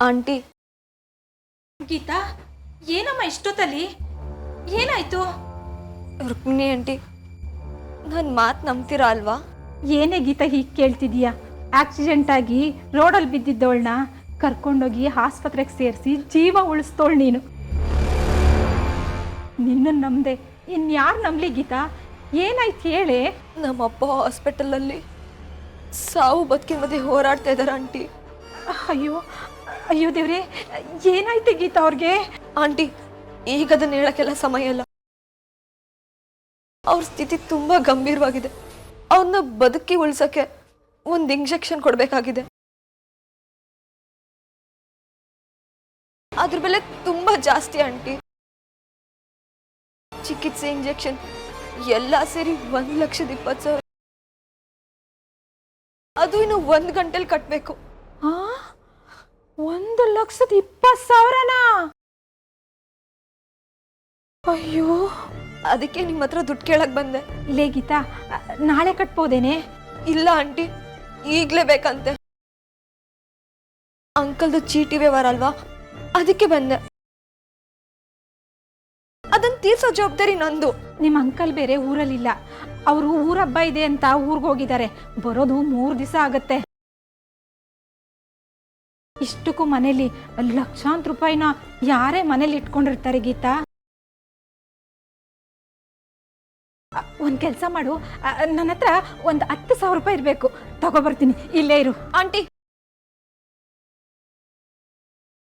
Aunty. Geetha, ಏನಮ್ಮ ಇಷ್ಟೊತ್ತಲ್ಲಿ? ಏನಾಯ್ತು? ರುಕ್ಮಿಣಿ ಆಂಟಿ, ನನ್ನ ಮಾತು ನಂಬ್ತೀರಾ ಅಲ್ವಾ? ಏನೇ ಗೀತಾ ಹೀಗೆ ಕೇಳ್ತಿದೀಯಾ? ಆಕ್ಸಿಡೆಂಟ್ ಆಗಿ ರೋಡಲ್ಲಿ ಬಿದ್ದಿದ್ದವಳನ್ನ ಕರ್ಕೊಂಡೋಗಿ ಆಸ್ಪತ್ರೆಗೆ ಸೇರಿಸಿ ಜೀವ ಉಳಿಸ್ತೋಳು ನೀನು. ನಿನ್ನನ್ನು ನಂಬದೆ ಇನ್ಯಾರು ನಂಬಲಿ ಗೀತಾ? ಏನಾಯ್ತು ಹೇಳೆ? ನಮ್ಮಪ್ಪ ಹಾಸ್ಪಿಟಲಲ್ಲಿ ಸಾವು ಬದುಕಿನ ಮಧ್ಯೆ ಹೋರಾಡ್ತಾ ಇದ್ದಾರೆ ಆಂಟಿ. ಅಯ್ಯೋ ಅಯ್ಯೋ ದೇವ್ರೆ, ಏನಾಯ್ತು ಗೀತಾ ಅವ್ರಿಗೆ? ಆಂಟಿ, ಈಗ ಅದನ್ನ ಹೇಳಕ್ಕೆಲ್ಲ ಸಮಯ ಇಲ್ಲ. ಅವ್ರ ಸ್ಥಿತಿ ತುಂಬಾ ಗಂಭೀರವಾಗಿದೆ. ಅವನ್ನ ಬದುಕಿ ಉಳಿಸಕ್ಕೆ ಒಂದು ಇಂಜೆಕ್ಷನ್ ಕೊಡಬೇಕಾಗಿದೆ. ಅದ್ರ ಬೆಲೆ ತುಂಬಾ ಜಾಸ್ತಿ ಆಂಟಿ. ಚಿಕಿತ್ಸೆ, ಇಂಜೆಕ್ಷನ್ ಎಲ್ಲ ಸೇರಿ 1,20,000. ಅದು ಇನ್ನು 1 ಗಂಟೆಲಿ ಕಟ್ಟಬೇಕು. 1,20,000ನಾ? ಅಯ್ಯೋ, ಅದಕ್ಕೆ ನಿಮ್ಮ ಹತ್ರ ದುಡ್ಡು ಕೇಳಕ್ ಬಂದೆ. ಇಲ್ಲೇ ಗೀತಾ, ನಾಳೆ ಕಟ್ಬೋದೇನೆ? ಇಲ್ಲ ಆಂಟಿ, ಈಗ್ಲೇ ಬೇಕಂತೆ. ಅಂಕಲ್ದು ಚೀಟಿ ವ್ಯವಹಾರ ಅಲ್ವಾ, ಅದಕ್ಕೆ ಬಂದೆ. ಅದನ್ನ ತೀರ್ಸೋ ಜವಾಬ್ದಾರಿ ನಂದು. ನಿಮ್ಮ ಅಂಕಲ್ ಬೇರೆ ಊರಲ್ಲಿಲ್ಲ. ಅವರು ಊರ ಹಬ್ಬ ಇದೆ ಅಂತ ಊರಿಗೆ ಹೋಗಿದ್ದಾರೆ. ಬರೋದು 3 ದಿವಸ ಆಗತ್ತೆ. ಇಷ್ಟಕ್ಕೂ ಮನೇಲಿ ಲಕ್ಷಾಂತರ ರೂಪಾಯಿನ ಯಾರೇ ಮನೇಲಿ ಇಟ್ಕೊಂಡಿರ್ತಾರೆ ಗೀತಾ? ಒಂದು ಕೆಲಸ ಮಾಡು, ನನ್ನ ಹತ್ರ ಒಂದು 10,000 ರೂಪಾಯಿ ಇರಬೇಕು, ತಗೋಬರ್ತೀನಿ. ಇಲ್ಲೇ ಇರು. ಆಂಟಿ,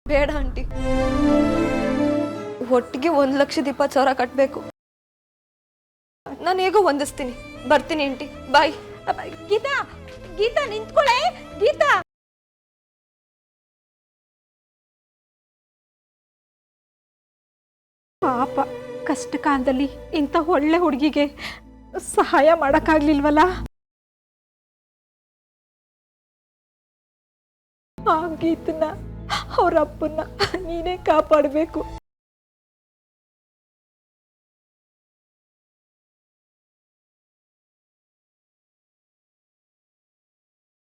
ಬೇಡ ಆಂಟಿ. ಒಟ್ಟಿಗೆ 1,20,000 ಕಟ್ಟಬೇಕು. ನಾನು ಹೇಗೋ ಹೊಂದಿಸ್ತೀನಿ. ಬರ್ತೀನಿ ಆಂಟಿ, ಬಾಯ್. ಗೀತಾ, ಗೀತಾ ನಿಂತ್ಕೊಳ್ಳೆ. ಗೀತಾ, ಪಾಪ ಕಷ್ಟ ಕಾಲದಲ್ಲಿ ಇಂಥ ಒಳ್ಳೆ ಹುಡುಗಿಗೆ ಸಹಾಯ ಮಾಡಕ್ಕಾಗ್ಲಿಲ್ವಲ್ಲ? ಆ ಗೀತನ, ಅವ್ರ ಅಪ್ಪನ್ನ ನೀನೇ ಕಾಪಾಡಬೇಕು.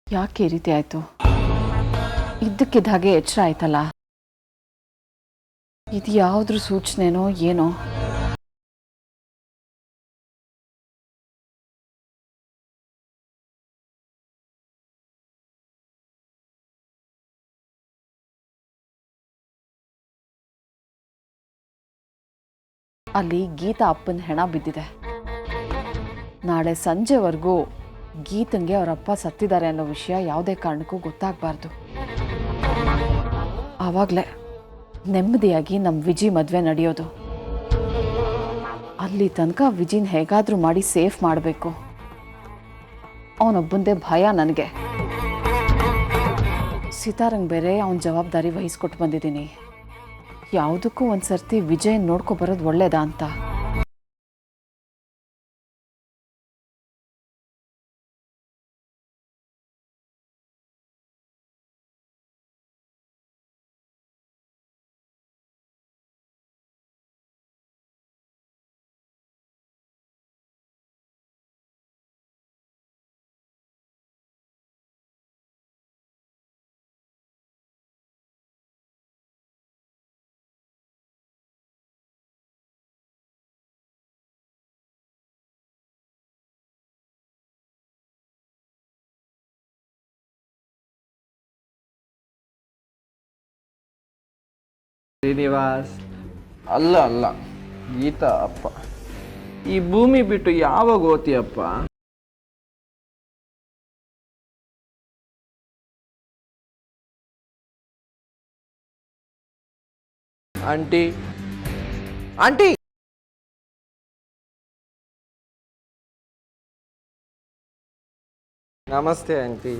ಯಾಕೆ ಈ ರೀತಿ ಆಯ್ತು? ಇದ್ದಕ್ಕಿದ್ದ ಹಾಗೆ ಎಚ್ಚರ ಆಯ್ತಲ್ಲ. ಇದು ಯಾವುದ್ರ ಸೂಚನೆನೋ ಏನೋ? ಅಲ್ಲಿ ಗೀತಾ ಅಪ್ಪನ ಹೆಣ ಬಿದ್ದಿದೆ. ನಾಳೆ ಸಂಜೆವರೆಗೂ ಗೀತಂಗೆ ಅವರಪ್ಪ ಸತ್ತಿದ್ದಾರೆ ಅನ್ನೋ ವಿಷಯ ಯಾವುದೇ ಕಾರಣಕ್ಕೂ ಗೊತ್ತಾಗಬಾರ್ದು. ಆವಾಗಲೇ ನೆಮ್ಮದಿಯಾಗಿ ನಮ್ಮ ವಿಜಿ ಮದುವೆ ನಡೆಯೋದು. ಅಲ್ಲಿ ತನಕ ವಿಜಿನ ಹೇಗಾದರೂ ಮಾಡಿ ಸೇಫ್ ಮಾಡಬೇಕು. ಅವನೊಬ್ಬಂದೇ ಭಯ ನನಗೆ. ಸಿತಾರಂಗ್ ಬೇರೆ ಅವನ ಜವಾಬ್ದಾರಿ ವಹಿಸ್ಕೊಟ್ಟು ಬಂದಿದ್ದೀನಿ. ಯಾವುದಕ್ಕೂ ಒಂದು ಸರ್ತಿ ವಿಜಯನ್ ನೋಡ್ಕೊ ಬರೋದು ಒಳ್ಳೇದಾ ಅಂತ. ಶ್ರೀನಿವಾಸ್ ಅಲ್ಲ ಅಲ್ಲ, ಗೀತಾ ಅಪ್ಪ. ಈ ಭೂಮಿ ಬಿಟ್ಟು ಯಾವಾಗ ಓದ್ತೀಯಪ್ಪ? ಆಂಟಿ, ಆಂಟಿ, ನಮಸ್ತೆ ಆಂಟಿ.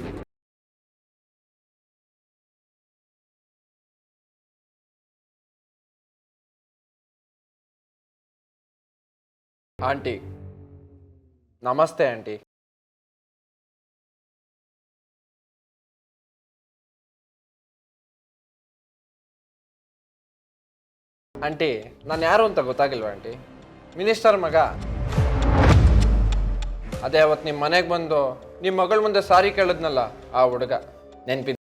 ಆಂಟಿ ನಮಸ್ತೆ ಆಂಟಿ. ಆಂಟಿ, ನಾನು ಯಾರು ಅಂತ ಗೊತ್ತಾಗಿಲ್ವಾ ಆಂಟಿ? ಮಿನಿಸ್ಟರ್ ಮಗ. ಅದೇ ಅವತ್ತು ನಿಮ್ಮ ಮನೆಗೆ ಬಂದು ನಿಮ್ಮ ಮಗಳ ಮುಂದೆ ಸಾರಿ ಕೇಳಿದ್ನಲ್ಲ, ಆ ಹುಡುಗ ನೆನ್ಪಿದ್ದ?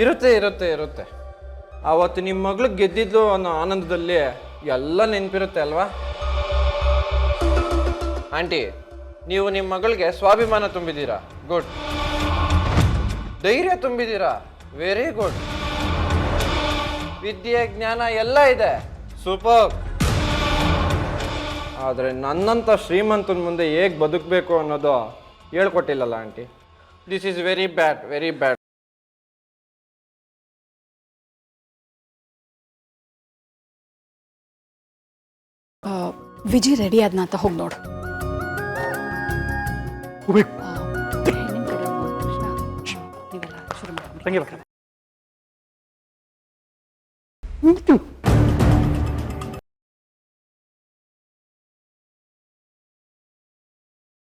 ಇರುತ್ತೆ ಇರುತ್ತೆ ಇರುತ್ತೆ. ಆವತ್ತು ನಿಮ್ಮ ಮಗಳು ಗೆದ್ದಿದ್ಲು ಅನ್ನೋ ಆನಂದದಲ್ಲಿ ಎಲ್ಲ ನೆನಪಿರುತ್ತೆ ಅಲ್ವಾ? ಆಂಟಿ, ನೀವು ನಿಮ್ಮ ಮಗಳಿಗೆ ಸ್ವಾಭಿಮಾನ ತುಂಬಿದ್ದೀರಾ, ಗುಡ್. ಧೈರ್ಯ ತುಂಬಿದ್ದೀರಾ, ವೆರಿ ಗುಡ್. ವಿದ್ಯೆ ಜ್ಞಾನ ಎಲ್ಲ ಇದೆ, ಸೂಪರ್. ಆದರೆ ನನ್ನಂಥ ಶ್ರೀಮಂತನ ಮುಂದೆ ಹೇಗೆ ಬದುಕಬೇಕು ಅನ್ನೋದು ಹೇಳ್ಕೊಟ್ಟಿಲ್ಲಲ್ಲ aunty. This is very bad, very bad. Viji ready ಆದ್ನ ಅಂತ ಹೋಗಿ ನೋಡು.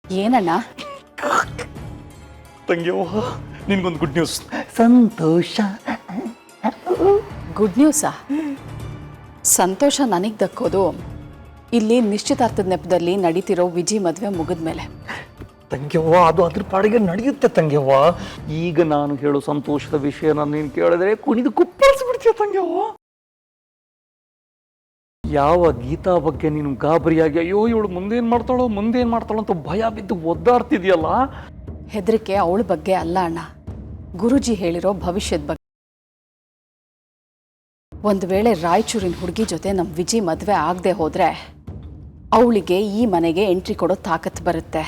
ಏನಣ್ಣ? ತಂಗಿಯವ್ವ, ನಿನ್ಗೊಂದು ಗುಡ್ ನ್ಯೂಸ್. ಸಂತೋಷ. ಗುಡ್ ನ್ಯೂಸಾ? ಸಂತೋಷ ನನಗೆ ದಕ್ಕೋದು ಇಲ್ಲಿ ನಿಶ್ಚಿತಾರ್ಥದ ನೆಪದಲ್ಲಿ ನಡೀತಿರೋ ವಿಜಿ ಮದುವೆ ಮುಗಿದ್ಮೇಲೆ. ತಂಗಿಯವ್ವ, ಅದು ಅದ್ರ ಪಾಡಿಗೆ ನಡೆಯುತ್ತೆ ತಂಗಿಯವ್ವ. ಈಗ ನಾನು ಹೇಳೋ ಸಂತೋಷದ ವಿಷಯನ ನೀನು ಕೇಳಿದ್ರೆ ಕುಣಿದು ಕುಪ್ಪಳಿಸ್ಬಿಡ್ತೀಯ ತಂಗಿಯವ್ವ. ಯಾವ ಗೀತಾ ಬಗ್ಗೆ ನೀನು ಗಾಬರಿಯಾಗಿ ಅಯ್ಯೋ ಇವಳು ಮುಂದೇನು ಮಾಡ್ತಾಳೋ ಅಂತ ಭಯ ಬಿದ್ದು ಒದ್ದಾಡ್ತಿದ್ಯಲ್ಲ, ಹೆದರಿಕೆ ಅವಳ ಬಗ್ಗೆ ಅಲ್ಲ ಅಣ್ಣ, ಗುರುಜಿ ಹೇಳಿರೋ ಭವಿಷ್ಯದ ಬಗ್ಗೆ. ಒಂದು ವೇಳೆ ರಾಯಚೂರಿನ ಹುಡುಗಿ ಜೊತೆ ನಮ್ಮ ವಿಜಿ ಮದುವೆ ಆಗದೆ ಹೋದ್ರೆ ಅವಳಿಗೆ ಈ ಮನೆಗೆ ಎಂಟ್ರಿ ಕೊಡೋ ತಾಕತ್ತು ಬರುತ್ತೆ.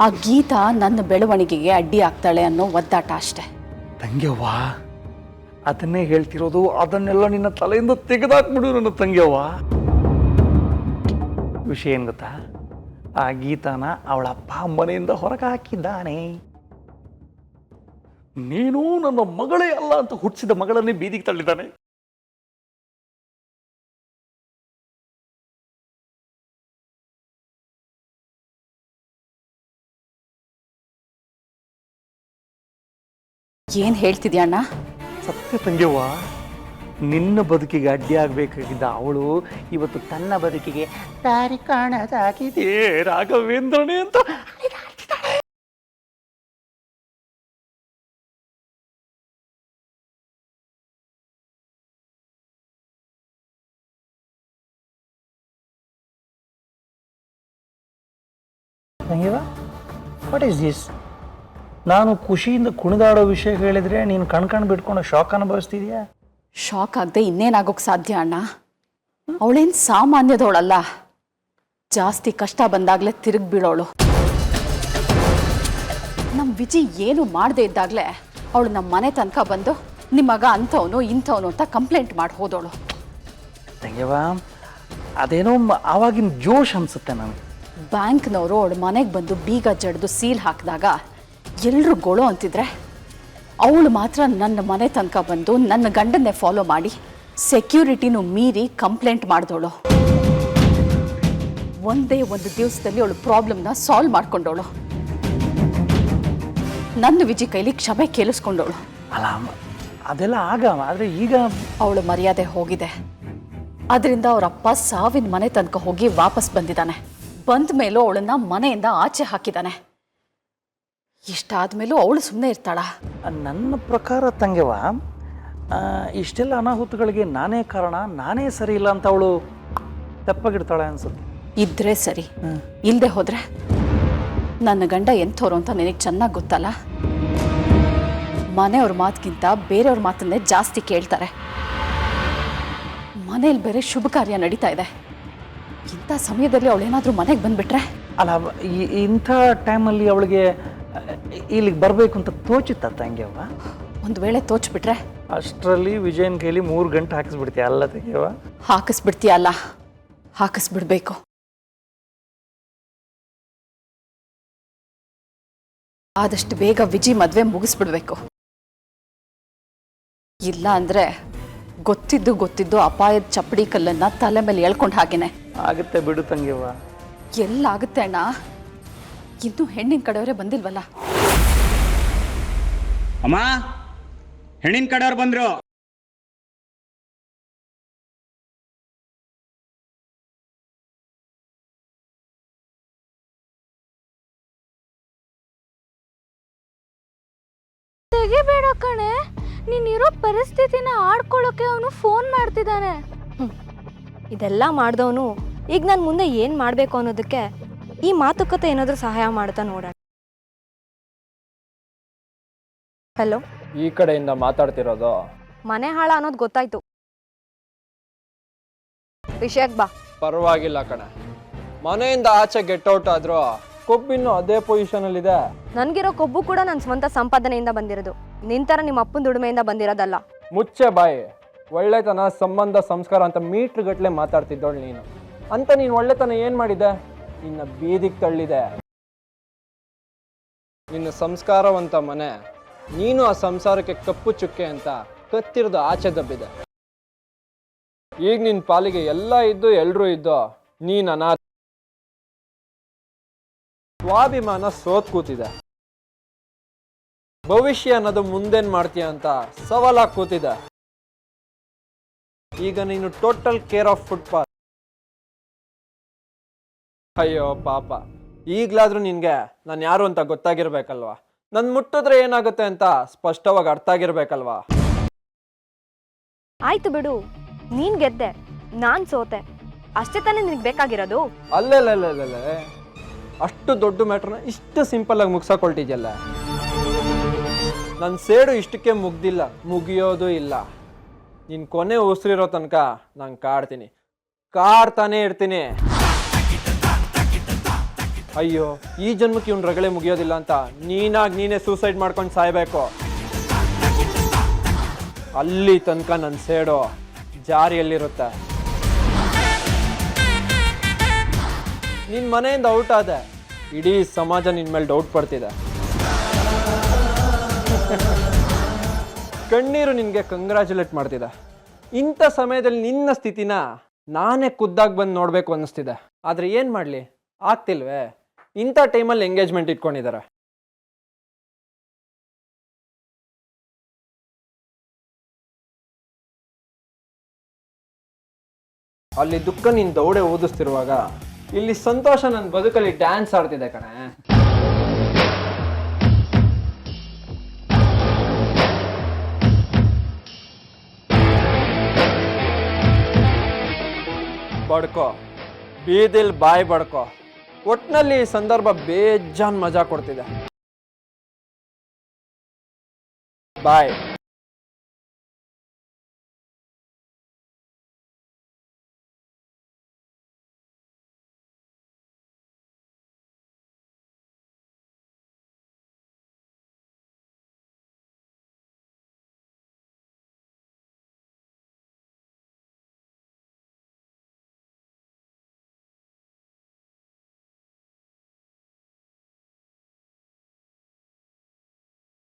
ಆ ಗೀತಾ ನನ್ನ ಬೆಳವಣಿಗೆಗೆ ಅಡ್ಡಿ ಆಗ್ತಾಳೆ ಅನ್ನೋ ಒದ್ದಾಟ ಅಷ್ಟೆ. ತಂಗಿಯವ್ವ, ಅದನ್ನೇ ಹೇಳ್ತಿರೋದು. ಅದನ್ನೆಲ್ಲ ನಿನ್ನ ತಲೆಯಿಂದ ತೆಗೆದಾಕ್ಬಿಡು ನನ್ನ ತಂಗಿಯವ್ವ. ವಿಷಯ ಏನು ಗೊತ್ತಾ, ಆ ಗೀತಾನ ಅವಳಪ್ಪ ಮನೆಯಿಂದ ಹೊರಗೆ ಹಾಕಿದ್ದಾನೆ. ನೀನು ನನ್ನ ಮಗಳೇ ಅಲ್ಲ ಅಂತ ಹುಟ್ಟಿಸಿದ ಮಗಳನ್ನೇ ಬೀದಿಗೆ ತಳ್ಳಿದ್ದಾನೆ. ಏನ್ ಹೇಳ್ತಿದ್ಯಾ ಅಣ್ಣ? ಸತ್ಯ ತಂಗಿಯವ್ವ, ನಿನ್ನ ಬದುಕಿಗೆ ಅಡ್ಡಿ ಆಗ್ಬೇಕಾಗಿದ್ದ ಅವಳು ಇವತ್ತು ತನ್ನ ಬದುಕಿಗೆ ದಾರಿ ಕಾಣದಾಗಿದೆ ರಾಘವೇಂದ್ರನೇ ಅಂತ ತಂಗಿಯವ್ವ. What is this? ನಾನು ಖುಷಿಯಿಂದ ಕುಣಿದಾಡೋ ವಿಷಯ ಹೇಳಿದ್ರೆ ನೀನು ಕಣ್ಕಂಡು ಬಿಟ್ಕೊಂಡು ಶಾಕ್ ಅನುಭವಿಸ್ತಿದ್ಯಾ? ಶಾಕ್ ಆಗದೆ ಇನ್ನೇನಾಗೋಕ್ ಸಾಧ್ಯ ಅಣ್ಣ? ಅವಳೇನು ಸಾಮಾನ್ಯದವಳಲ್ಲ, ಜಾಸ್ತಿ ಕಷ್ಟ ಬಂದಾಗಲೇ ತಿರುಗಿ ಬೀಳೋಳು. ನಮ್ಮ ವಿಜಿ ಏನು ಮಾಡದೇ ಇದ್ದಾಗಲೇ ಅವಳು ನಮ್ಮ ಮನೆ ತನಕ ಬಂದು ನಿಮ್ಮ ಮಗ ಅಂಥವನು ಇಂಥವನು ಅಂತ ಕಂಪ್ಲೇಂಟ್ ಮಾಡಿ ಹೋದವಳು. ತಂಗಿಯವ್ವ, ಅದೇನೋ ಆವಾಗಿನ ಜೋಶ್ ಅನ್ಸುತ್ತೆ ನನಗೆ. ಬ್ಯಾಂಕ್ನವರು ಅವಳ ಮನೆಗೆ ಬಂದು ಬೀಗ ಜಡ್ದು ಸೀಲ್ ಹಾಕಿದಾಗ ಎಲ್ಲರೂ ಗೋಳು ಅಂತಿದ್ರೆ ಅವಳು ಮಾತ್ರ ನನ್ನ ಮನೆ ತನಕ ಬಂದು ನನ್ನ ಗಂಡನ್ನೇ ಫಾಲೋ ಮಾಡಿ ಸೆಕ್ಯೂರಿಟಿನೂ ಮೀರಿ ಕಂಪ್ಲೇಂಟ್ ಮಾಡಿದವಳು. ಒಂದೇ ಒಂದು ದಿವಸದಲ್ಲಿ ಅವಳು ಪ್ರಾಬ್ಲಮ್ನ ಸಾಲ್ವ್ ಮಾಡ್ಕೊಂಡವಳು. ನನ್ನ ವಿಜಿ ಕೈಲಿ ಕ್ಷಮೆ ಕೇಳಿಸ್ಕೊಂಡವಳು. ಅಲ್ಲ, ಅದೆಲ್ಲ ಆಗ. ಆದರೆ ಈಗ ಅವಳು ಮರ್ಯಾದೆ ಹೋಗಿದೆ. ಅದರಿಂದ ಅವರಪ್ಪ ಸಾವಿನ ಮನೆ ತನಕ ಹೋಗಿ ವಾಪಸ್ ಬಂದಿದ್ದಾನೆ. ಬಂದ ಮೇಲೂ ಅವಳನ್ನ ಮನೆಯಿಂದ ಆಚೆ ಹಾಕಿದ್ದಾನೆ. ಇಷ್ಟಾದ್ಮೇಲೂ ಅವಳು ಸುಮ್ಮನೆ ಇರ್ತಾಳ? ನನ್ನ ಪ್ರಕಾರ ತಂಗಿಯವ್ವ, ಇಷ್ಟೆಲ್ಲ ಅನಾಹುತಗಳಿಗೆ ನಾನೇ ಕಾರಣ, ನಾನೇ ಸರಿ ಇಲ್ಲ ಅಂತ ಅವಳು ತಪ್ಪಾಗಿಡ್ತಾಳೆ ಅನ್ಸುತ್ತೆ. ಇದ್ರೆ ಸರಿ, ಇಲ್ಲದೆ ಹೋದ್ರೆ ನನ್ನ ಗಂಡ ಎಂಥವ್ರು ಅಂತ ನಿನಗೆ ಚೆನ್ನಾಗಿ ಗೊತ್ತಲ್ಲ. ಮನೆಯವ್ರ ಮಾತಿಗಿಂತ ಬೇರೆಯವ್ರ ಮಾತನ್ನೇ ಜಾಸ್ತಿ ಕೇಳ್ತಾರೆ. ಮನೇಲಿ ಬೇರೆ ಶುಭ ಕಾರ್ಯ ನಡೀತಾ ಇದೆ. ಇಂಥ ಸಮಯದಲ್ಲಿ ಅವಳೇನಾದರೂ ಮನೆಗೆ ಬಂದುಬಿಟ್ರೆ? ಅಲ್ಲ, ಇಂಥ ಟೈಮಲ್ಲಿ ಅವಳಿಗೆ ಇಲ್ಲಿಗೆ ಬರಬೇಕು ಅಂತ ತೋಚುತ್ತಾ ತಂಗಿಯವ್ವ? ಒಂದು ವೇಳೆ ತೋಚ್ಬಿಟ್ರೆ? ಅಷ್ಟರಲ್ಲಿ ವಿಜಯನ್ ಕೈಲಿ 3 ಗಂಟೆ ಹಾಕಿಸ್ಬಿಡ್ತೀಯ ಅಲ್ಲ ತಂಗಿಯವ್ವ? ಹಾಕಿಸ್ಬಿಡ್ತೀಯಲ್ಲ, ಹಾಕಿಸ್ಬಿಡ್ಬೇಕು. ಆದಷ್ಟು ಬೇಗ ವಿಜಿ ಮದುವೆ ಮುಗಿಸ್ಬಿಡ್ಬೇಕು. ಇಲ್ಲ ಅಂದರೆ ಗೊತ್ತಿದ್ದು ಅಪಾಯದ ಚಪ್ಪಡಿ ಕಲ್ಲನ್ನು ತಲೆ ಮೇಲೆ ಎಳ್ಕೊಂಡು ಹಾಗೇನೆ ಆಗುತ್ತೆ ಬಿಡು ತಂಗಿಯವ್ವ. ಎಲ್ಲಾಗುತ್ತೆ ಅಣ್ಣ, ಇನ್ನೂ ಹೆಣ್ಣಿನ ಕಡೆಯವರೇ ಬಂದಿಲ್ವಲ್ಲ. ಅಮ್ಮ, ಹೆಣ್ಣಿನ ಕಡೆಯವ್ರು ಬಂದ್ರು. ತೆಗಿಬೇಡ ಕಣೆ, ನೀನಿರೋ ಪರಿಸ್ಥಿತಿನ ಆಡ್ಕೊಳ್ಳೋಕೆ ಅವನು ಫೋನ್ ಮಾಡ್ತಿದ್ದಾನೆ. ಇದೆಲ್ಲ ಮಾಡ್ದವನು ಈಗ ನಾನು ಮುಂದೆ ಏನು ಮಾಡಬೇಕು ಅನ್ನೋದಕ್ಕೆ ಈ ಮಾತುಕತೆ ಏನಾದರೂ ಸಹಾಯ ಮಾಡ್ತಾ ನೋಡೋಣ. ಹಲೋ, ಈ ಕಡೆಯಿಂದ ಮಾತಾಡ್ತಿರೋದು. ಮನೆ ಹಾಳ ಅನ್ನೋದು ಗೊತ್ತಾಯ್ತು, ವಿಷಯಕ್ಕೆ ಬಾ. ಪರವಾಗಿಲ್ಲ ಕಣೆ, ಮನೆಯಿಂದ ಆಚೆ ಗೆಟ್ಔಟ್ ಆದ್ರೂ ಕೊಬ್ಬಿನ್ನು ಅದೇ ಪೊಸಿಷನಲ್ಲಿದೆ. ನನಗಿರೋ ಕೊಬ್ಬು ಕೂಡ ನನ್ನ ಸ್ವಂತ ಸಂಪಾದನೆಯಿಂದ ಬಂದಿರೋದು, ನಿಂತರ ನಿಮ್ಮ ಅಪ್ಪನ ದುಡಿಮೆಯಿಂದ ಬಂದಿರೋದಲ್ಲ. ಮುಚ್ಚೆ ಬಾಯಿ. ಒಳ್ಳೆತನ, ಸಂಬಂಧ, ಸಂಸ್ಕಾರ ಅಂತ ಮೀಟ್ರ್ ಗಟ್ಲೆ ಮಾತಾಡ್ತಿದ್ದೋಳು ನೀನು. ಅಂತ ನೀನು ಒಳ್ಳೆತನ ಏನು ಮಾಡಿದೆ? ನಿನ್ನ ಬೀದಿಗೆ ತಳ್ಳಿದೆ. ನಿನ್ನ ಸಂಸ್ಕಾರವಂತ ಮನೆ, ನೀನು ಆ ಸಂಸಾರಕ್ಕೆ ಕಪ್ಪು ಚುಕ್ಕೆ ಅಂತ ಕತ್ತಿರಿದು ಆಚೆ ದಬ್ಬಿದೆ. ಈಗ ನಿನ್ನ ಪಾಲಿಗೆ ಎಲ್ಲ ಇದ್ದು ಎಲ್ಲರೂ ಇದ್ದು ನೀನು ಅನಾಥ. ಸ್ವಾಭಿಮಾನ ಸೋತ್ ಕೂತಿದೆ. ಭವಿಷ್ಯ ಅನ್ನೋದು ಮುಂದೇನ್ ಮಾಡ್ತೀಯ ಅಂತ ಸವಾಲಾಗಿ ಕೂತಿದೆ. ಈಗ ನೀನು ಟೋಟಲ್ ಕೇರ್ ಆಫ್ ಫುಟ್ಪಾತ್. ಅಯ್ಯೋ ಪಾಪ, ಈಗ್ಲಾದ್ರೂ ನಿನ್ಗೆ ನಾನು ಯಾರು ಅಂತ ಗೊತ್ತಾಗಿರ್ಬೇಕಲ್ವಾ? ನನ್ ಮುಟ್ಟಿದ್ರೆ ಏನಾಗುತ್ತೆ ಅಂತ ಸ್ಪಷ್ಟವಾಗಿ ಅರ್ಥ ಆಗಿರ್ಬೇಕಲ್ವಾ? ಆಯ್ತು ಬಿಡು, ನೀನ್ ಗೆದ್ದೆ, ನಾನ್ ಸೋತೆ, ಅಷ್ಟೇ ತಾನೇ ನಿನಗೆ ಬೇಕಾಗಿರೋದು. ಅಲ್ಲೇ ಅಷ್ಟು ದೊಡ್ಡ ಮ್ಯಾಟ್ರನ್ನ ಇಷ್ಟು ಸಿಂಪಲ್ ಆಗಿ ಮುಗ್ಸಕೊಳ್ತಿದ್ಯಲ್ಲ. ನನ್ನ ಸೇಡು ಇಷ್ಟಕ್ಕೆ ಮುಗ್ದಿಲ್ಲ, ಮುಗಿಯೋದು ಇಲ್ಲ. ನಿನ್ ಕೊನೆ ಉಸಿರಿರೋ ತನಕ ನಾನು ಕಾಡ್ತಾನೆ ಇರ್ತೀನಿ. ಅಯ್ಯೋ, ಈ ಜನ್ಮಕ್ಕೆ ಇವ್ನ ರಗಳೆ ಮುಗಿಯೋದಿಲ್ಲ ಅಂತ ನೀನೇ ಸೂಸೈಡ್ ಮಾಡ್ಕೊಂಡು ಸಾಯ್ಬೇಕು. ಅಲ್ಲಿ ತನಕ ನನ್ನ ಸೇಡು ಜಾರಿಯಲ್ಲಿರುತ್ತೆ. ನಿನ್ ಮನೆಯಿಂದ ಔಟ್ ಆದೆ, ಇಡೀ ಸಮಾಜ ನಿನ್ ಮೇಲೆ ಡೌಟ್ ಪಡ್ತಿದೆ. ಕಣ್ಣೀರು ನಿನ್ಗೆ ಕಂಗ್ರ್ಯಾಚುಲೇಟ್ ಮಾಡ್ತಿದೆ. ಇಂಥ ಸಮಯದಲ್ಲಿ ನಿನ್ನ ಸ್ಥಿತಿನ ನಾನೇ ಖುದ್ದಾಗಿ ಬಂದು ನೋಡ್ಬೇಕು ಅನ್ನಿಸ್ತಿದೆ. ಆದ್ರೆ ಏನ್ ಮಾಡ್ಲಿ, ಆಗ್ತಿಲ್ವೇ? ಇಂಥ ಟೈಮಲ್ಲಿ ಎಂಗೇಜ್ಮೆಂಟ್ ಇಟ್ಕೊಂಡಿದ್ದಾರೆ. ಅಲ್ಲಿ ದುಃಖ ನಿನ್ ದೌಡೆ ಓದಿಸ್ತಿರುವಾಗ ಇಲ್ಲಿ ಸಂತೋಷ ನನ್ನ ಬದುಕಲ್ಲಿ ಡ್ಯಾನ್ಸ್ ಆಡ್ತಿದೆ ಕಣೆ. ಬಡ್ಕೋ, ಬೀದಿಲ್ ಬಾಯ್ ಬಡ್ಕೋ. ಒಟ್ನಲ್ಲಿ ಈ ಸಂದರ್ಭ ಬೇಜಾನ್ ಮಜಾ ಕೊಡ್ತಿದೆ. ಬಾಯ್.